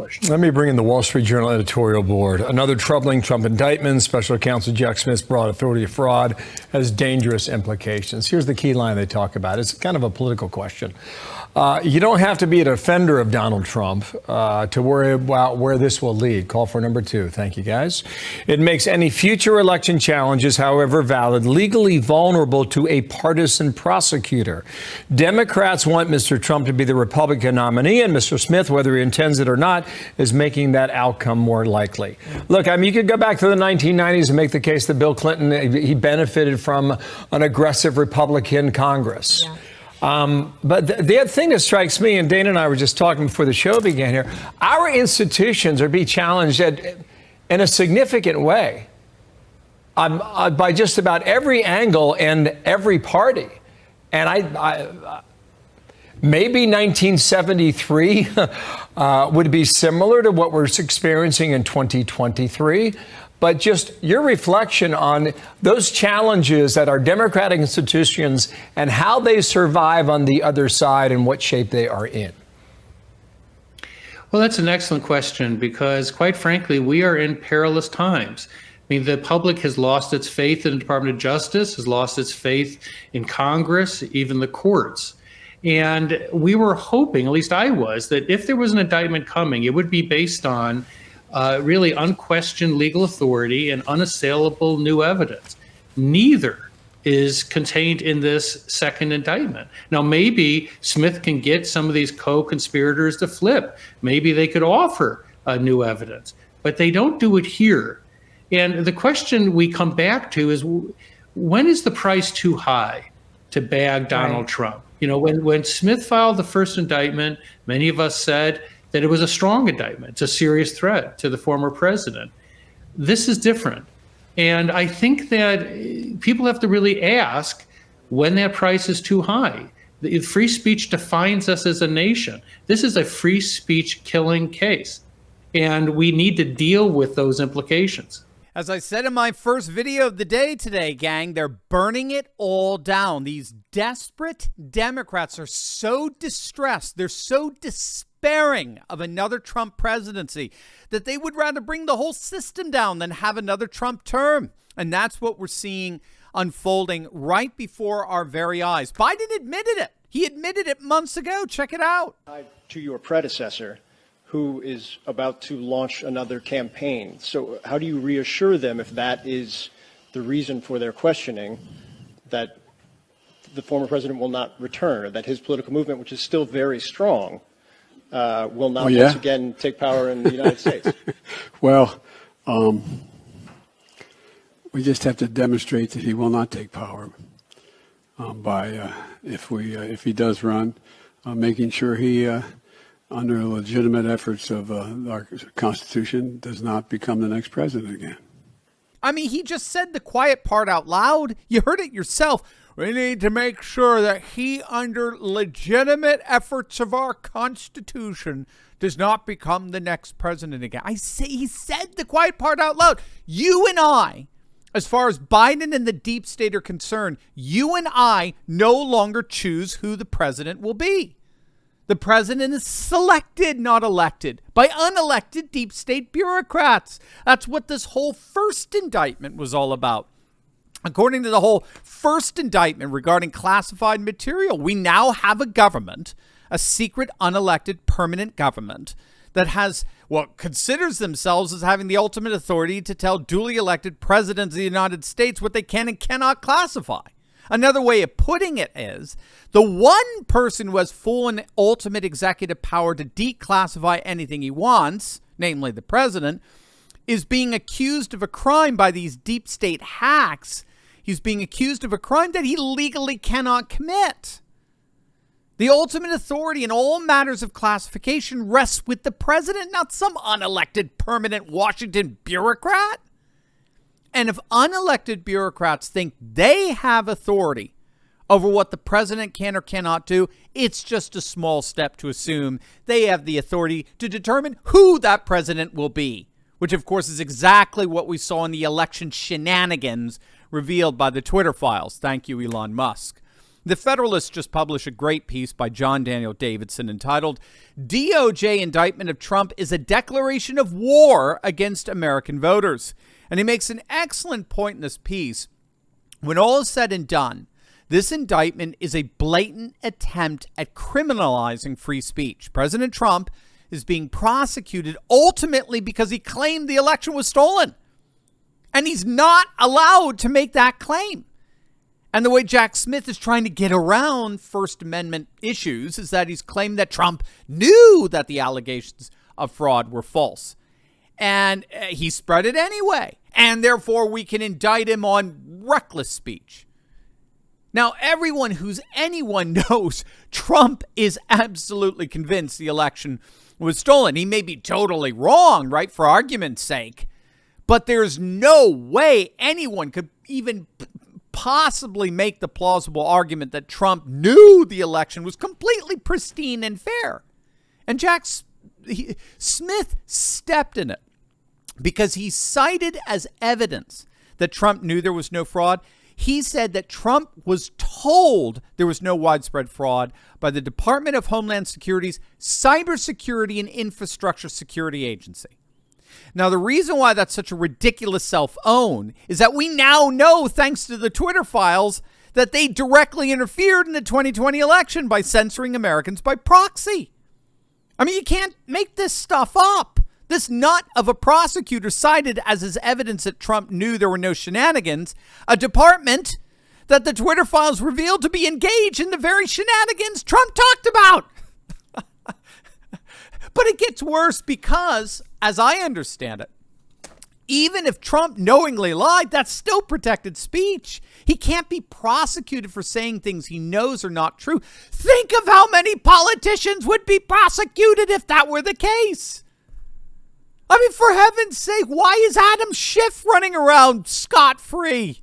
accomplished. Let me bring in the Wall Street Journal editorial board. Another troubling Trump indictment. Special counsel Jack Smith's broad authority of fraud has dangerous implications. Here's the key line they talk about. It's kind of a political question. You don't have to be a defender of Donald Trump to worry about where this will lead. Call for number 2. Thank you, guys. It makes any future election challenges, however valid, legally vulnerable to a partisan prosecutor. Democrats want Mr. Trump to be the Republican nominee, and Mr. Smith, whether he intends it or not, is making that outcome more likely. Look, I mean, you could go back to the 1990s and make the case that Bill Clinton, he benefited from an aggressive Republican Congress. Yeah. But the thing that strikes me, and Dana and I were just talking before the show began here, our institutions are being challenged in a significant way by just about every angle and every party. And maybe 1973 would be similar to what we're experiencing in 2023. But just your reflection on those challenges that our democratic institutions and how they survive on the other side and what shape they are in. Well, that's an excellent question because, quite frankly, we are in perilous times. I mean, the public has lost its faith in the Department of Justice, has lost its faith in Congress, even the courts. And we were hoping, at least I was, that if there was an indictment coming, it would be based on really unquestioned legal authority and unassailable new evidence. Neither is contained in this second indictment. Now, maybe Smith can get some of these co-conspirators to flip. Maybe they could offer new evidence, but they don't do it here. And the question we come back to is, when is the price too high to bag Donald Trump? You know, when Smith filed the first indictment, many of us said that it was a strong indictment. It's a serious threat to the former president. This is different. And I think that people have to really ask when that price is too high. The free speech defines us as a nation. This is a free speech killing case. And we need to deal with those implications. As I said in my first video of the day today, gang, they're burning it all down. These desperate Democrats are so distressed. They're so despairing of another Trump presidency that they would rather bring the whole system down than have another Trump term. And that's what we're seeing unfolding right before our very eyes. Biden admitted it. He admitted it months ago. Check it out. To your predecessor, who is about to launch another campaign. So how do you reassure them, if that is the reason for their questioning, that the former president will not return, or that his political movement, which is still very strong, will not once again take power in the United States? Well, we just have to demonstrate that he will not take power by, if he does run, making sure he under legitimate efforts of our Constitution, does not become the next president again. I mean, he just said the quiet part out loud. You heard it yourself. We need to make sure that he, under legitimate efforts of our Constitution, does not become the next president again. I say he said the quiet part out loud. You and I, as far as Biden and the deep state are concerned, you and I no longer choose who the president will be. The president is selected, not elected, by unelected deep state bureaucrats. That's what this whole first indictment was all about. According to the whole first indictment regarding classified material, we now have a government, a secret, unelected, permanent government that has what considers themselves as having the ultimate authority to tell duly elected presidents of the United States what they can and cannot classify. Another way of putting it is the one person who has full and ultimate executive power to declassify anything he wants, namely the president, is being accused of a crime by these deep state hacks. He's being accused of a crime that he legally cannot commit. The ultimate authority in all matters of classification rests with the president, not some unelected permanent Washington bureaucrat. And if unelected bureaucrats think they have authority over what the president can or cannot do, it's just a small step to assume they have the authority to determine who that president will be, which, of course, is exactly what we saw in the election shenanigans revealed by the Twitter files. Thank you, Elon Musk. The Federalist just published a great piece by John Daniel Davidson entitled, DOJ Indictment of Trump is a Declaration of War Against American Voters. And he makes an excellent point in this piece. When all is said and done, this indictment is a blatant attempt at criminalizing free speech. President Trump is being prosecuted ultimately because he claimed the election was stolen. And he's not allowed to make that claim. And the way Jack Smith is trying to get around First Amendment issues is that he's claimed that Trump knew that the allegations of fraud were false. And he spread it anyway. And therefore, we can indict him on reckless speech. Now, anyone knows Trump is absolutely convinced the election was stolen. He may be totally wrong, right, for argument's sake. But there's no way anyone could even possibly make the plausible argument that Trump knew the election was completely pristine and fair. And Smith stepped in it because he cited as evidence that Trump knew there was no fraud. He said that Trump was told there was no widespread fraud by the Department of Homeland Security's Cybersecurity and Infrastructure Security Agency. Now, the reason why that's such a ridiculous self-own is that we now know, thanks to the Twitter files, that they directly interfered in the 2020 election by censoring Americans by proxy. I mean, you can't make this stuff up. This nut of a prosecutor cited as his evidence that Trump knew there were no shenanigans, a department that the Twitter files revealed to be engaged in the very shenanigans Trump talked about. But it gets worse because, as I understand it, even if Trump knowingly lied, that's still protected speech. He can't be prosecuted for saying things he knows are not true. Think of how many politicians would be prosecuted if that were the case. I mean, for heaven's sake, why is Adam Schiff running around scot-free?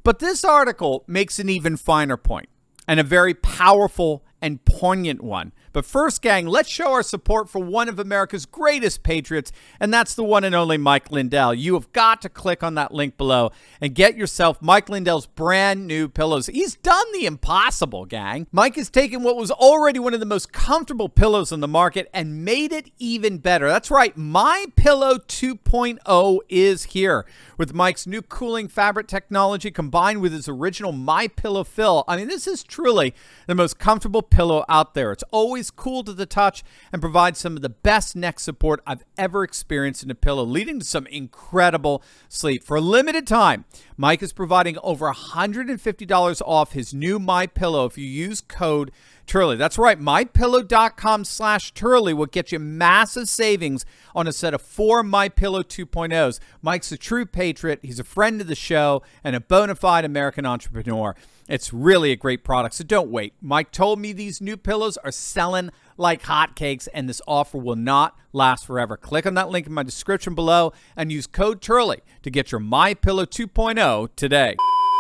But this article makes an even finer point, and a very powerful and poignant one. But first, gang, let's show our support for one of America's greatest patriots, and that's the one and only Mike Lindell. You have got to click on that link below and get yourself Mike Lindell's brand new pillows. He's done the impossible, gang. Mike has taken what was already one of the most comfortable pillows on the market and made it even better. That's right, My Pillow 2.0 is here. With Mike's new cooling fabric technology combined with his original My Pillow fill, I mean, this is truly the most comfortable pillow out there. It's always cool to the touch and provides some of the best neck support I've ever experienced in a pillow, leading to some incredible sleep. For a limited time, Mike is providing over $150 off his new My Pillow if you use code Turley. That's right, mypillow.com/Turley will get you massive savings on a set of 4 My Pillow 2.0s. Mike's a true patriot. He's a friend of the show and a bona fide American entrepreneur. It's really a great product, so don't wait. Mike told me these new pillows are selling like hotcakes, and this offer will not last forever. Click on that link in my description below and use code Turley to get your My Pillow 2.0 today.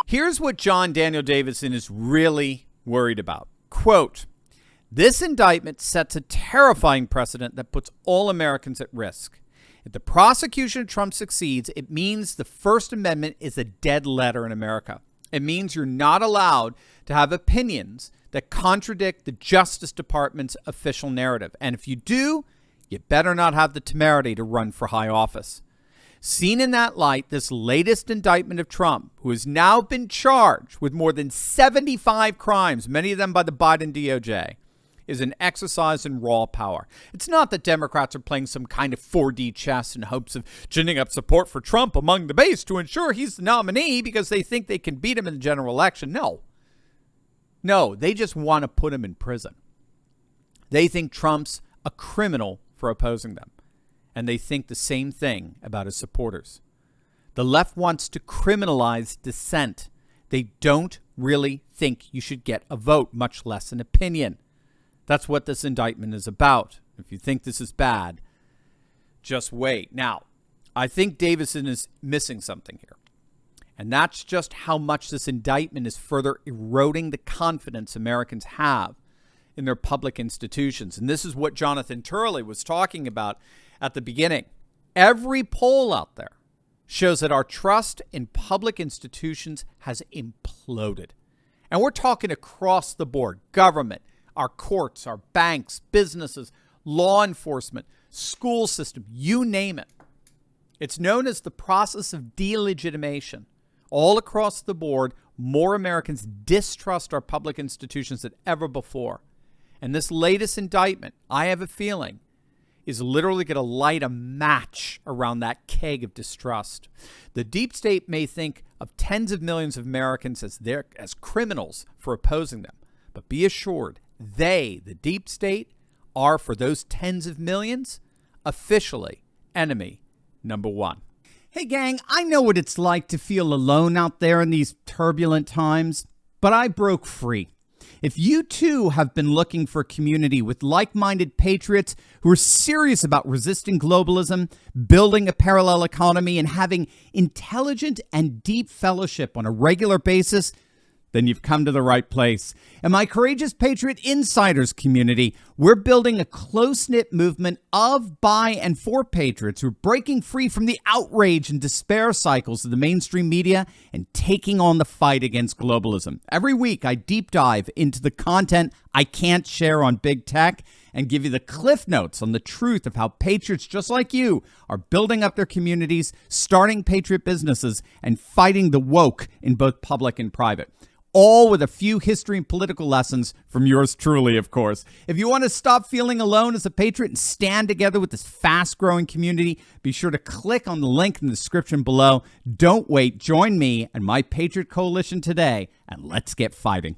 Here's what John Daniel Davidson is really worried about. Quote, this indictment sets a terrifying precedent that puts all Americans at risk. If the prosecution of Trump succeeds, it means the First Amendment is a dead letter in America. It means you're not allowed to have opinions that contradict the Justice Department's official narrative. And if you do, you better not have the temerity to run for high office. Seen in that light, this latest indictment of Trump, who has now been charged with more than 75 crimes, many of them by the Biden DOJ, is an exercise in raw power. It's not that Democrats are playing some kind of 4D chess in hopes of ginning up support for Trump among the base to ensure he's the nominee because they think they can beat him in the general election. No, they just want to put him in prison. They think Trump's a criminal for opposing them. And they think the same thing about his supporters. The left wants to criminalize dissent. They don't really think you should get a vote, much less an opinion. That's what this indictment is about. If you think this is bad, just wait. Now, I think Davidson is missing something here. And that's just how much this indictment is further eroding the confidence Americans have in their public institutions. And this is what Jonathan Turley was talking about at the beginning. Every poll out there shows that our trust in public institutions has imploded. And we're talking across the board: government, our courts, our banks, businesses, law enforcement, school system, you name it. It's known as the process of delegitimation. All across the board, more Americans distrust our public institutions than ever before. And this latest indictment, I have a feeling, is literally going to light a match around that keg of distrust. The deep state may think of tens of millions of Americans as criminals for opposing them. But be assured, they, the deep state, are, for those tens of millions, officially enemy number one. Hey gang, I know what it's like to feel alone out there in these turbulent times, but I broke free. If you too have been looking for a community with like-minded patriots who are serious about resisting globalism, building a parallel economy, and having intelligent and deep fellowship on a regular basis, then you've come to the right place. In my Courageous Patriot Insiders community, we're building a close-knit movement of, by, and for patriots who are breaking free from the outrage and despair cycles of the mainstream media and taking on the fight against globalism. Every week, I deep dive into the content I can't share on big tech and give you the cliff notes on the truth of how patriots just like you are building up their communities, starting patriot businesses, and fighting the woke in both public and private. All with a few history and political lessons from yours truly, of course. If you want to stop feeling alone as a patriot and stand together with this fast-growing community, be sure to click on the link in the description below. Don't wait. Join me and my Patriot Coalition today, and let's get fighting.